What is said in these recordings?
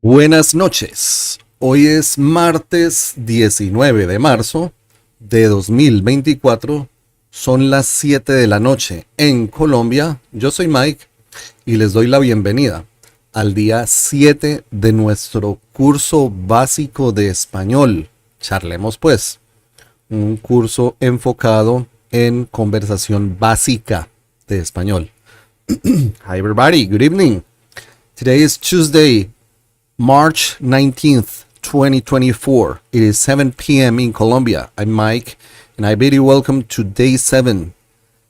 Buenas noches. Hoy es martes 19 de marzo de 2024. Son las 7 de la noche en Colombia. Yo soy Mike y les doy la bienvenida al día 7 de nuestro curso básico de español. Charlemos Pues. Un curso enfocado en conversación básica de español. Hi everybody, good evening. Today is Tuesday, March 19th, 2024. It is 7 p.m. in Colombia. I'm Mike, and I bid you welcome to day 7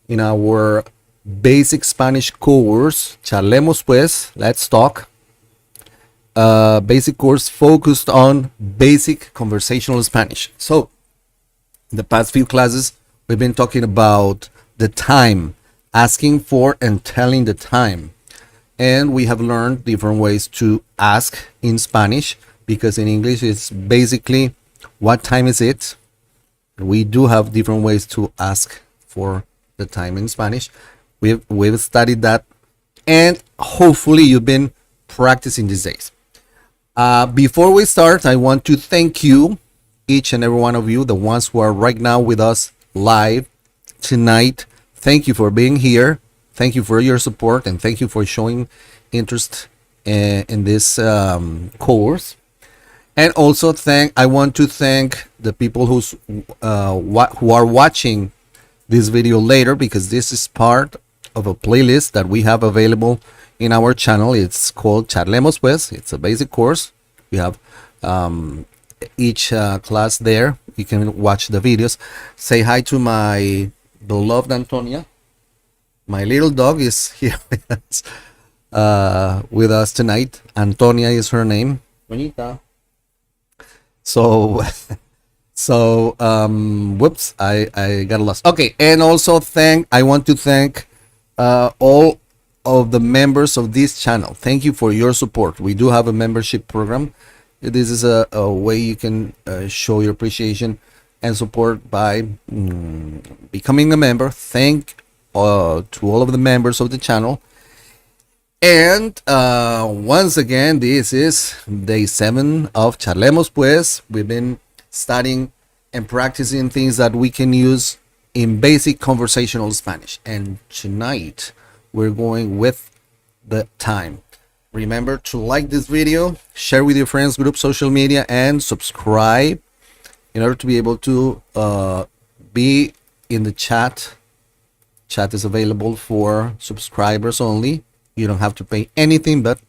in our basic Spanish course, Charlemos Pues, Let's Talk. Basic course focused on basic conversational Spanish. So, in the past few classes, we've been talking about the time, asking for and telling the time. And we have learned different ways to ask in Spanish, because in English it's basically what time is it. We do have different ways to ask for the time in Spanish. We've studied that, and hopefully you've been practicing these days. Before we start, I want to thank you, each and every one of you, the ones who are right now with us live tonight. Thank you for being here. Thank you for your support, and thank you for showing interest in this course. And also I want to thank the people who are watching this video later, because this is part of a playlist that we have available in our channel. It's called Charlemos Pues. It's a basic course. We have each class there. You can watch the videos. Say hi to my beloved Antonia. My little dog is here with us tonight. Antonia is her name. Bonita. So whoops, I got lost. Okay, and also I want to thank all of the members of this channel. Thank you for your support. We do have a membership program. This is a way you can show your appreciation and support by becoming a member. Thank to all of the members of the channel. And once again, this is day 7 of Charlemos Pues. We've been studying and practicing things that we can use in basic conversational Spanish. And tonight, we're going with the time. Remember to like this video, share with your friends, group, social media, and subscribe in order to be able to be in the chat. Chat is available for subscribers only. You don't have to pay anything, but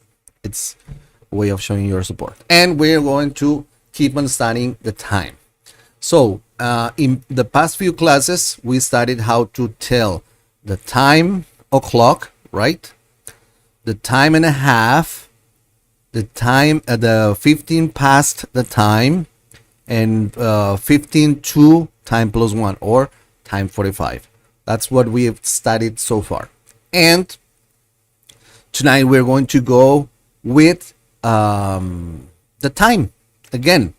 it's a way of showing your support. And we're going to keep on studying the time. So in the past few classes, we studied how to tell the time o'clock, right? The time and a half, the time at the 15 past the time, and 15 to time plus 1, or time 45. That's what we have studied so far. And tonight we're going to go with the time again.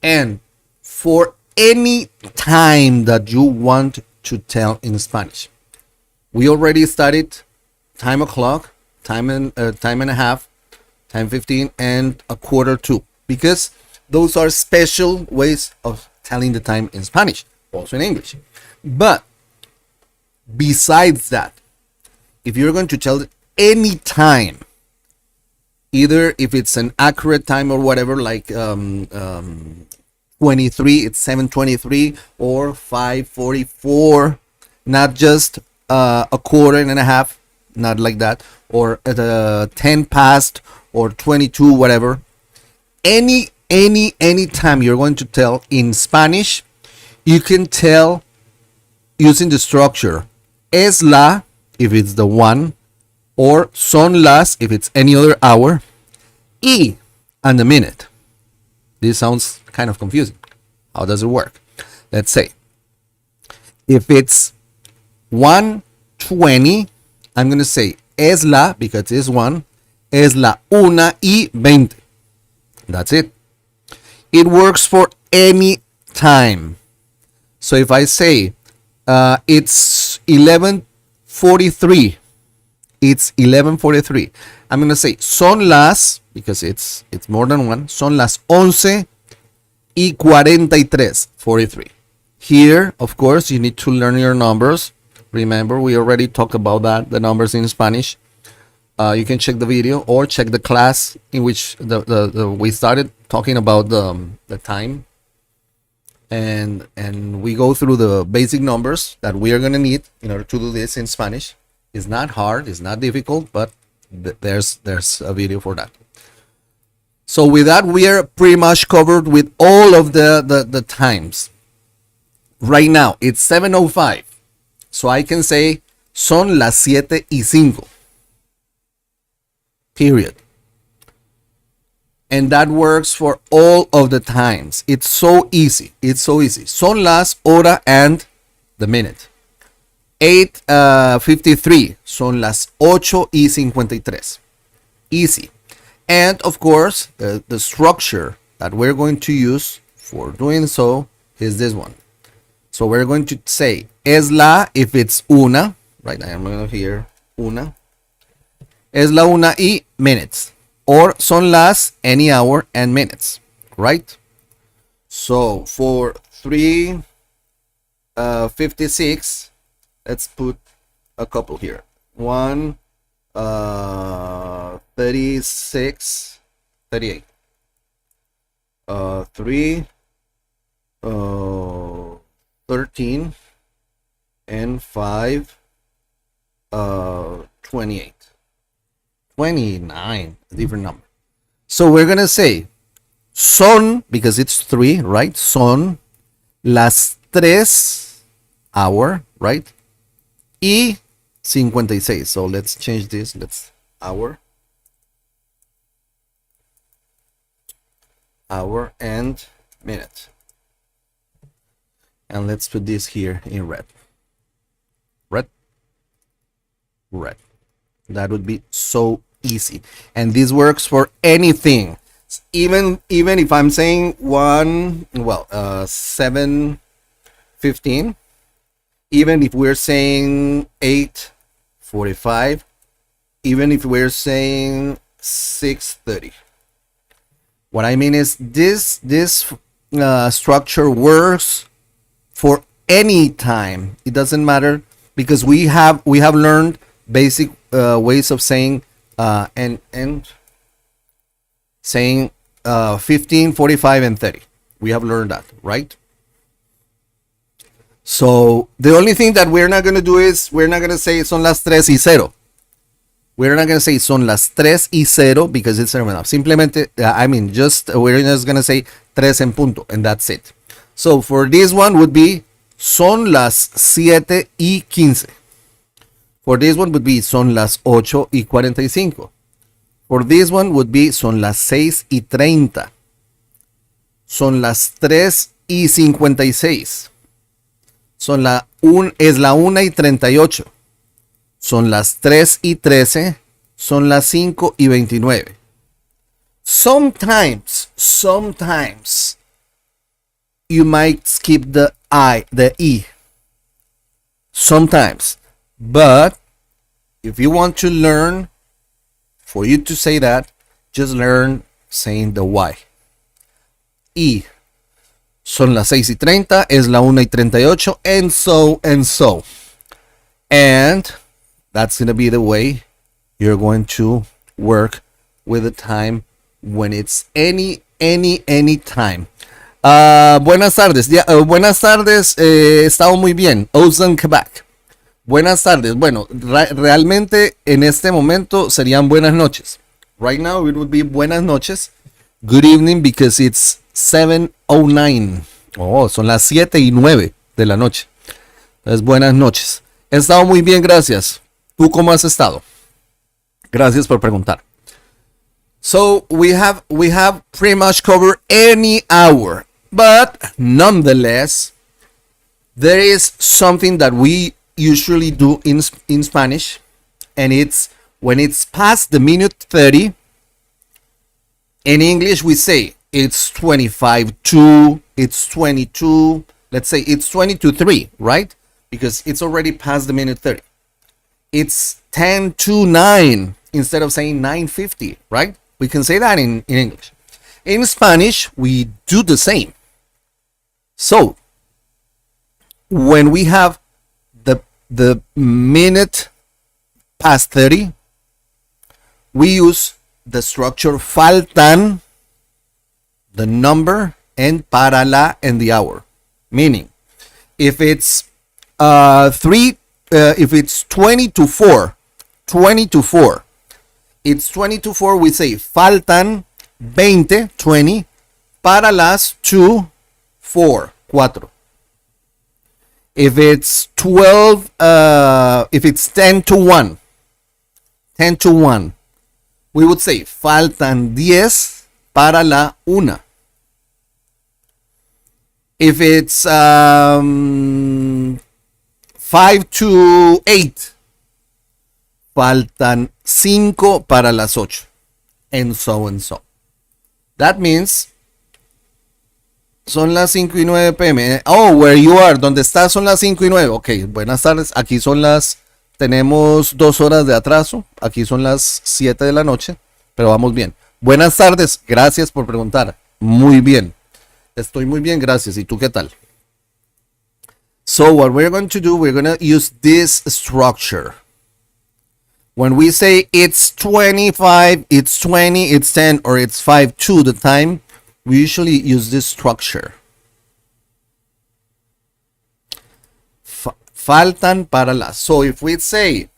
And for any time that you want to tell in Spanish. We already studied time o'clock, time and a half, time 15, and a quarter to, because those are special ways of telling the time in Spanish, also in English. But besides that, if you're going to tell any time, either if it's an accurate time or whatever, like 23, it's 7:23, or 5:44, not just a quarter and a half, not like that, or at 10 past, or 22, whatever. Any time you're going to tell in Spanish, you can tell using the structure es la if it's the one, or son las if it's any other hour, y and the minute. This sounds kind of confusing. How does it work? Let's say if it's 1:20, I'm going to say es la, because it's 1, es la 1:20. That's it. It works for any time. So if I say it's 11:43, it's 11:43. I'm gonna say son las, because it's more than one. Son las 11:43. 43. Here, of course, you need to learn your numbers. Remember, we already talked about that, the numbers in Spanish. You can check the video or check the class in which we started talking about the time. And we go through the basic numbers that we are going to need in order to do this in Spanish. It's not hard, it's not difficult, but there's a video for that. So with that, we are pretty much covered with all of the times. Right now, it's 7:05. So I can say, son las 7:05. Period. And that works for all of the times. It's so easy. It's so easy. Son las, hora, and the minute. 8:53. Son las 8:53. Easy. And of course, the structure that we're going to use for doing so is this one. So we're going to say es la if it's una, right? I am going to hear una. Es la una y minutes. Or son las any hour and minutes, right? So for 3:56, let's put a couple here. 36, 38. 3, 13, and 5, 28. 29, a different number. So we're gonna say son, because it's 3, right? Son las 3 hour, right? Y 56. So let's change this. Let's hour and minute. And let's put this here in red. Red. That would be so easy. And this works for anything. Even if I'm saying 7:15, even if we're saying 8:45, even if we're saying 6:30. What I mean is this structure works for any time. It doesn't matter, because we have learned basic ways of saying and saying 15, 45, and 30. We have learned that, right? So the only thing that we're not going to do is we're not going to say son las 3:00. We're not going to say son las 3:00 because it's enough. Simplemente, we're just going to say 3 en punto, and that's it. So for this one would be son las 7:15. For this one would be son las 8:45. For this one would be son las 6:30. Son las 3:56. Es la 1:38. Son las 3:13. Son las 5:29. Sometimes you might skip the E. Sometimes. But if you want to learn, for you to say that, just learn saying the Y. Y. Son las 6:30, es la 1:38, and so. And that's going to be the way you're going to work with the time when it's any time. Buenas tardes. Buenas tardes. Estado muy bien. Ozan Quebec. Buenas tardes. Bueno, realmente en este momento serían buenas noches. Right now it would be buenas noches. Good evening, because it's 7:09. Oh, son las 7:09 de la noche. Entonces, buenas noches. He estado muy bien, gracias. ¿Tú cómo has estado? Gracias por preguntar. So we have pretty much covered any hour, but nonetheless, there is something that we usually do in Spanish, and it's when it's past the minute 30. In English, we say it's 25-2, it's 22, let's say it's 22-3, right? Because it's already past the minute 30. it's 10 to 9 instead of saying 9:50, right? We can say that in English. In Spanish, we do the same. So, when we have the minute past 30, we use the structure faltan, the number, and para la and the hour. Meaning, if it's if it's 20 to 4, it's 20 to 4, we say faltan 20 para las 2, 4. If it's 12, if it's 10 to 1, we would say faltan 10 para la 1. If it's 5 to 8, faltan 5 para las 8, and so and so. That means son las 5:09 p.m. Oh, where you are, donde estás son las 5:09. Ok, buenas tardes. Aquí son tenemos 2 horas de atraso. Aquí son las 7 de la noche, pero vamos bien. Buenas tardes, gracias por preguntar. Muy bien. Estoy muy bien, gracias. ¿Y tú qué tal? So what we're going to do, we're going to use this structure. When we say it's 25, it's 20, it's 10, or it's 5 to the time, we usually use this structure. Faltan para las. So if we say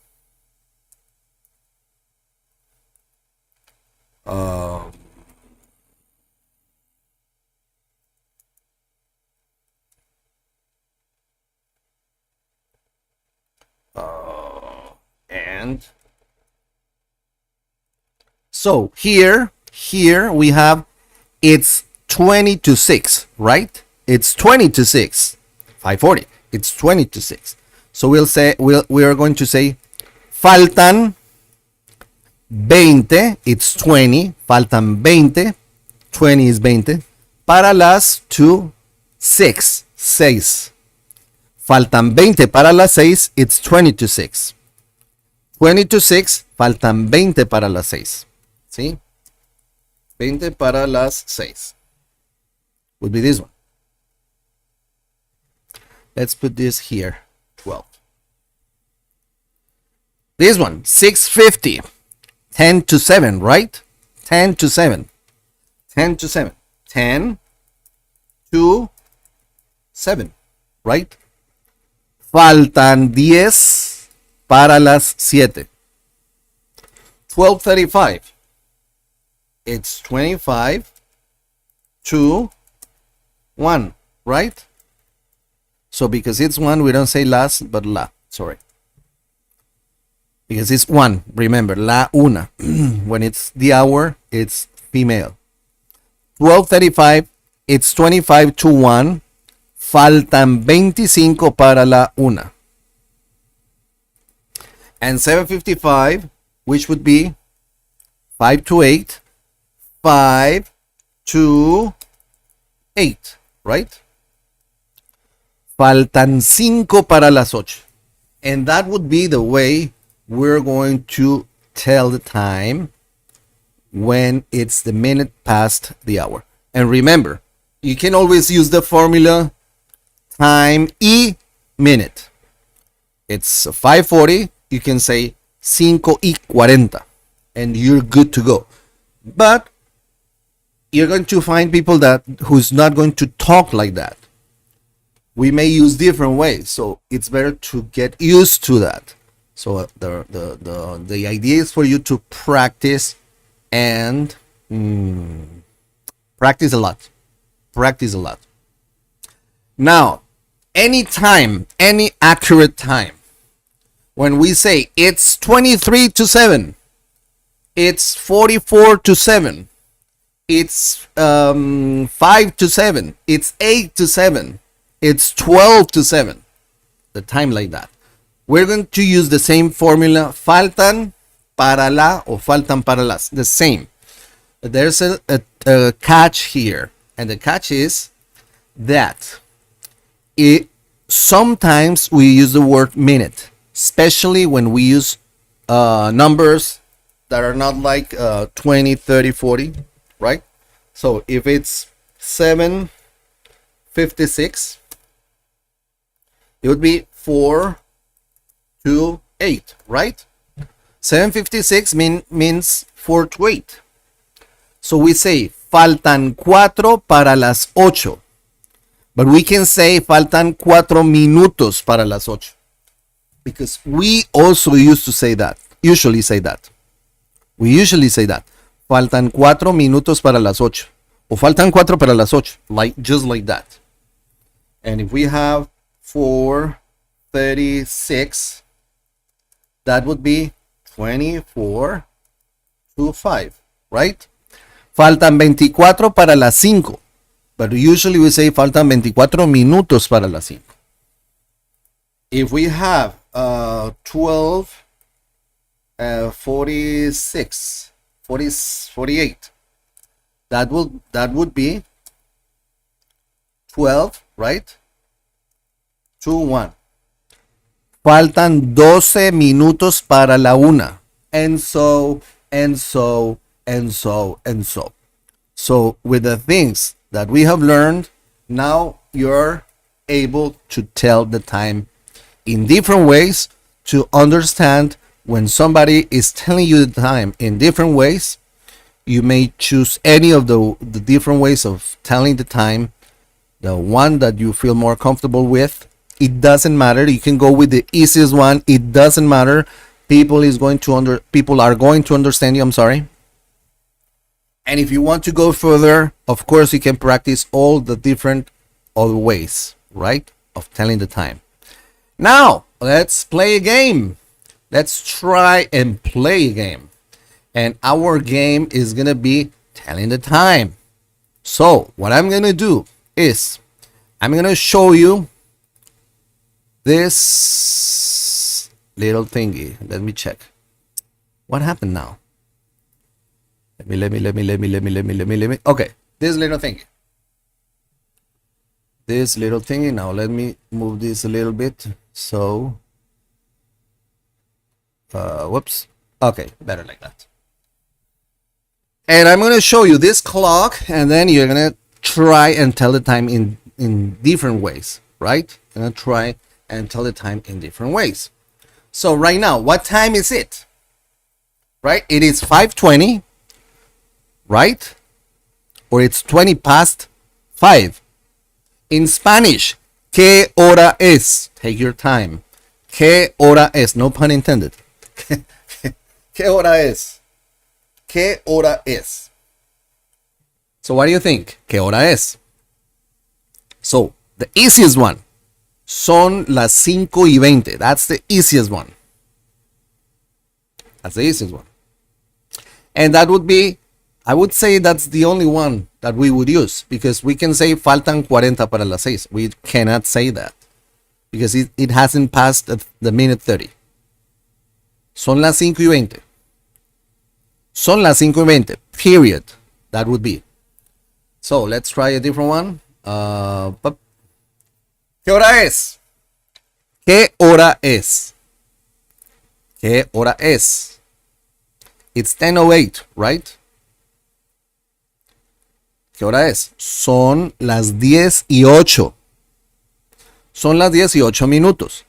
and so here we have it's 20 to 6, right? It's 20 to 6. 5:40. It's 20 to 6. So we are going to say faltan 20, it's 20, faltan 20, 20 is 20, para las 6. Faltan 20 para las 6, it's 20 to 6. 20 to 6, faltan 20 para las 6. ¿Sí? 20 para las 6. Would be this one. Let's put this here. 12. This one, 6:50. 10 to 7, right? 10 to 7. 10 to 7. 10 to 7, right? Faltan 10 para las 7. 12:35. It's 25 to 1, right? So because it's 1, we don't say las, but la. Sorry. Because it's 1. Remember, la una. When it's the hour, it's female. 12:35. It's 25 to 1. Faltan 25 para la una. And 7:55, which would be 5 to 8. 5 to 8, right? Faltan 5 para las 8. And that would be the way we're going to tell the time when it's the minute past the hour. And remember, you can always use the formula time y minute. It's 5:40, you can say 5:40, and you're good to go. But you're going to find people who's not going to talk like that. We may use different ways, so it's better to get used to that. So the idea is for you to practice and practice a lot. Practice a lot. Now, any time, any accurate time, when we say it's 23 to 7, it's 44 to 7, it's 5 to 7, it's 8 to 7, it's 12 to 7, the time like that. We're going to use the same formula, faltan para la or faltan para las, the same. There's a catch here, and the catch is that sometimes we use the word minute. especially when we use numbers that are not like 20, 30, 40, right? So if it's 7:56, it would be 4 to 8, right? 7:56 means 4 to 8. So we say faltan 4 para las 8. But we can say faltan 4 minutos para las 8. Because we also used to say that. Usually say that. We usually say that. Faltan 4 minutos para las 8. O faltan 4 para las 8. Just like that. And if we have 4:36, that would be 24 to 5, right? Faltan 24 para las 5. But usually we say faltan 24 minutos para las 5. If we have 46, 48, that would be 12, right? To 1. Faltan 12 minutos para la 1. And so. So with the things that we have learned, now you're able to tell the time in different ways to understand when somebody is telling you the time in different ways. You may choose any of the different ways of telling the time, the one that you feel more comfortable with. It doesn't matter. You can go with the easiest one. It doesn't matter. People are going to understand you. I'm sorry. And if you want to go further, of course, you can practice all the different other ways, right, of telling the time. Now, let's play a game. Let's try and play a game. And our game is going to be telling the time. So, what I'm going to do is I'm going to show you this little thingy. Let me check. What happened now? Let me. Okay, this little thingy. Now let me move this a little bit. So, whoops. Okay, better like that. And I'm going to show you this clock, and then you're going to try and tell the time in different ways, right? I'm going to try and tell the time in different ways. So right now, what time is it? Right? It is 5:20, right? Or it's 20 past 5. In Spanish, ¿qué hora es? Take your time. ¿Qué hora es? No pun intended. ¿Qué hora es? ¿Qué hora es? So what do you think? ¿Qué hora es? So, the easiest one. Son las 5:20. That's the easiest one. That's the easiest one. And that would be, I would say that's the only one that we would use, because we can say faltan 40 para las 6. We cannot say that because it hasn't passed the minute 30. Son las 5:20. Son las 5:20. Period. That would be. So let's try a different one. ¿Qué hora es? ¿Qué hora es? ¿Qué hora es? It's 10:08, right? ¿Qué hora es? Son las 10:08. Son las 10:08 minutos.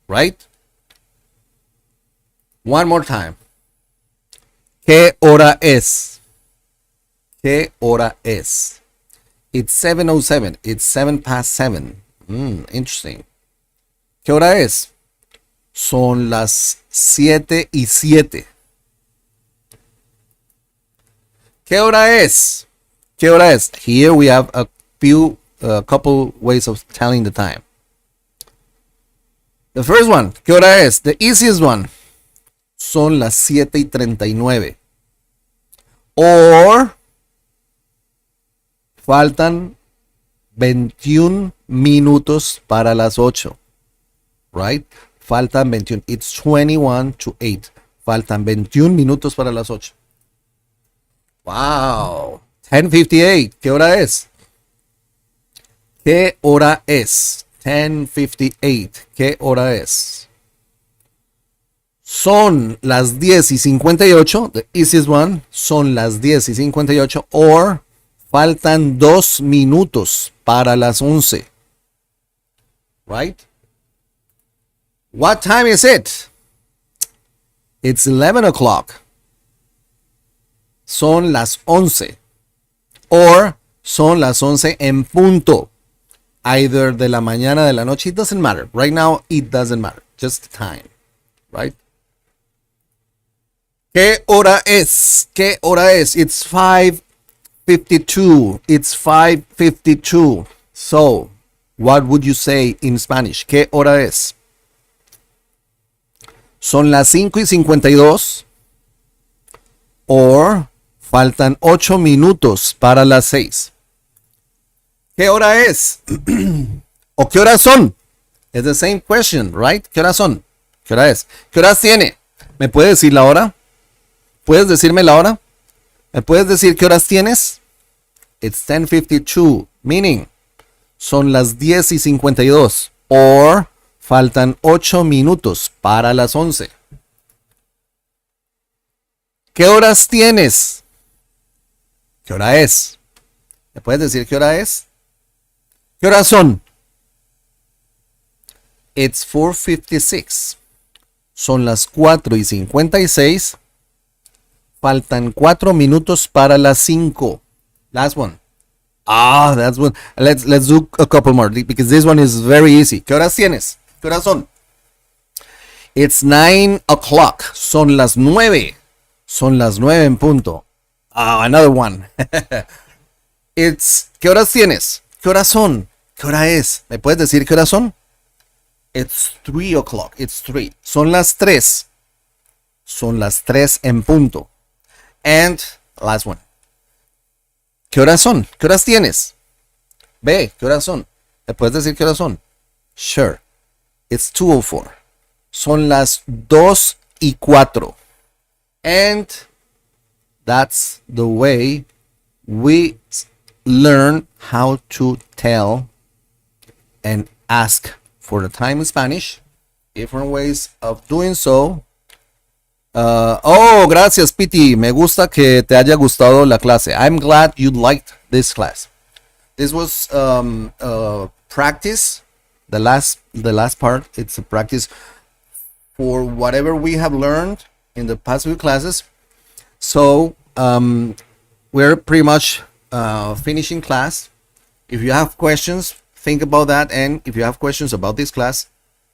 Right? One more time. ¿Qué hora es? ¿Qué hora es? It's 7:07. It's 7 past 7. Interesting. ¿Qué hora es? Son las 7:07. ¿Qué hora es? ¿Qué hora es? Here we have a couple ways of telling the time. The first one, ¿qué hora es? The easiest one. Son las 7:39. Or faltan 21 minutos para las 8. Right? Faltan 21. It's 21 to 8. Faltan 21 minutos para las 8. Wow. 10:58. ¿Qué hora es? ¿Qué hora es? 10:58. ¿Qué hora es? Son las 10:58. The easiest one. Son las 10:58. Or faltan 2 minutos para las 11. Right? What time is it? It's 11 o'clock. Son las 11. Or son las 11 en punto. Either de la mañana, de la noche. It doesn't matter. Right now, it doesn't matter. Just time. Right? ¿Qué hora es? ¿Qué hora es? It's 5:52. It's 5:52. So, what would you say in Spanish? ¿Qué hora es? Son las 5:52. Or faltan 8 minutos para las 6. ¿Qué hora es? ¿O qué horas son? It's the same question, right? ¿Qué horas son? ¿Qué hora es? ¿Qué horas tiene? ¿Me puedes decir la hora? ¿Puedes decirme la hora? ¿Me puedes decir qué horas tienes? It's 10:52, meaning son las 10:52. Or faltan 8 minutos para las 11. ¿Qué horas tienes? ¿Qué hora es? ¿Me puedes decir qué hora es? ¿Qué horas son? It's 4:56. Son las 4:56. Faltan 4 minutos para las 5. Last one. That's one. Let's do a couple more because this one is very easy. ¿Qué horas tienes? ¿Qué horas son? It's 9 o'clock. Son las 9. Son las 9 en punto. Another one. ¿Qué horas tienes? ¿Qué horas son? ¿Qué hora es? ¿Me puedes decir qué horas son? It's 3 o'clock. It's 3. Son las 3. Son las 3 en punto. And last one. ¿Qué horas son? ¿Qué horas tienes? B, ¿qué horas son? ¿Me puedes decir qué horas son? Sure. It's 2:04. Son las 2:04. And that's the way we learn how to tell and ask for the time in Spanish. Different ways of doing so. Gracias, Piti. Me gusta que te haya gustado la clase. I'm glad you liked this class. This was practice. The last part. It's a practice for whatever we have learned in the past few classes. So we're pretty much finishing class. If you have questions, think about that. And if you have questions about this class,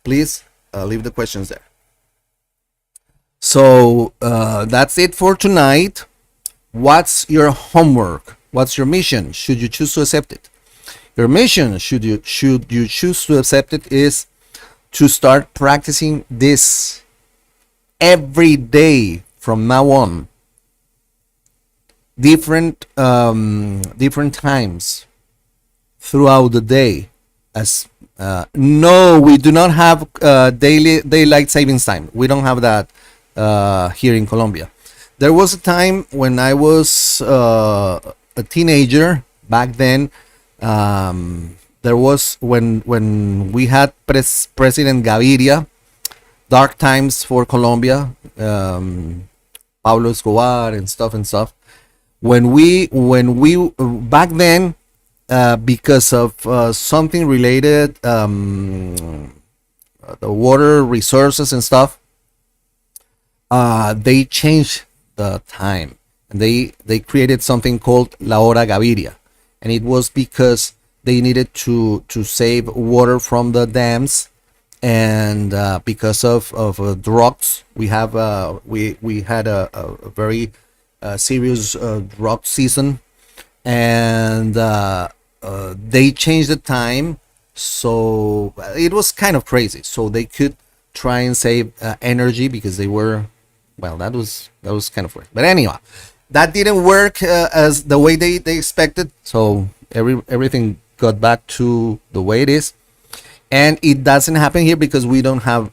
please leave the questions there. So that's it for tonight. What's your homework? What's your mission? Should you choose to accept it? Your mission, should you choose to accept it, is to start practicing this every day from now on. Different times throughout the day. As no, we do not have daylight savings time. We don't have that here in Colombia. There was a time when I was a teenager back then. There was when we had President Gaviria, dark times for Colombia, Pablo Escobar and stuff. When we back then, because of something related, the water resources and stuff, they changed the time, and they created something called La Hora Gaviria, and it was because they needed to save water from the dams, and because of droughts, we had a very serious drought season, and they changed the time, so it was kind of crazy. So they could try and save energy because they were, well, that was kind of weird. But anyhow, that didn't work as the way they expected. So everything got back to the way it is, and it doesn't happen here because we don't have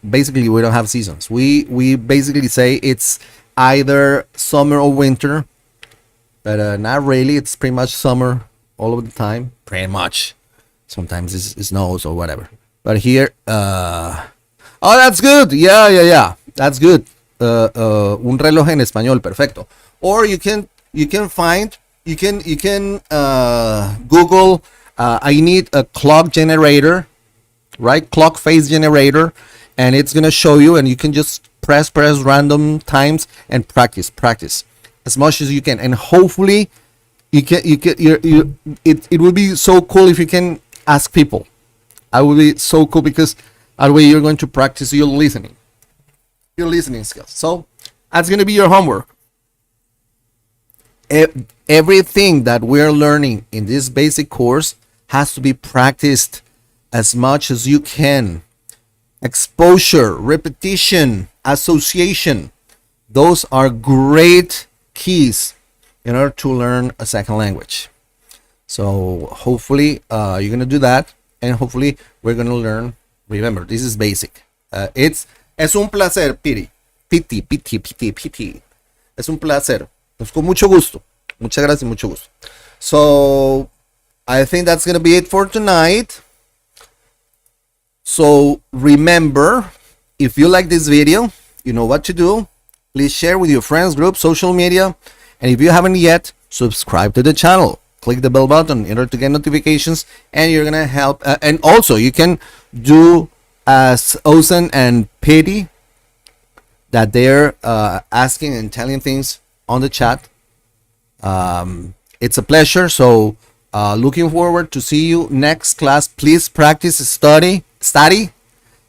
seasons. We basically say it's either summer or winter, but not really. It's pretty much summer all of the time, pretty much. Sometimes it snows or whatever, But here, oh, that's good. Yeah. That's good. Un reloj en español, perfecto. Or you can find, you can Google. I need a clock generator, right? Clock face generator, and it's gonna show you, and you can just press random times and practice as much as you can, and hopefully it will be so cool if you can ask people. I will be so cool because that way you're going to practice your listening skills. So that's going to be your homework. Everything that we're learning in this basic course has to be practiced as much as you can. Exposure, repetition, association, those are great keys in order to learn a second language. So hopefully you're going to do that, and hopefully we're going to learn. Remember, this is basic. Es un placer, Piti. Es un placer. Pues con mucho gusto. Muchas gracias, mucho gusto. So I think that's going to be it for tonight. So remember, if you like this video, you know what to do. Please share with your friends, group, social media. And if you haven't yet, subscribe to the channel. Click the bell button in order to get notifications, and you're gonna help. And also, you can do as Ozen and Pity, that they're asking and telling things on the chat. It's a pleasure. So looking forward to see you next class. Please practice, study,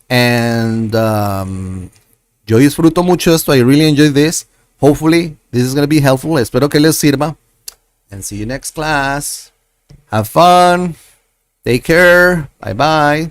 and yo disfruto mucho esto. I really enjoy this. Hopefully this is going to be helpful. Espero que les sirva. And see you next class. Have fun. Take care. Bye bye.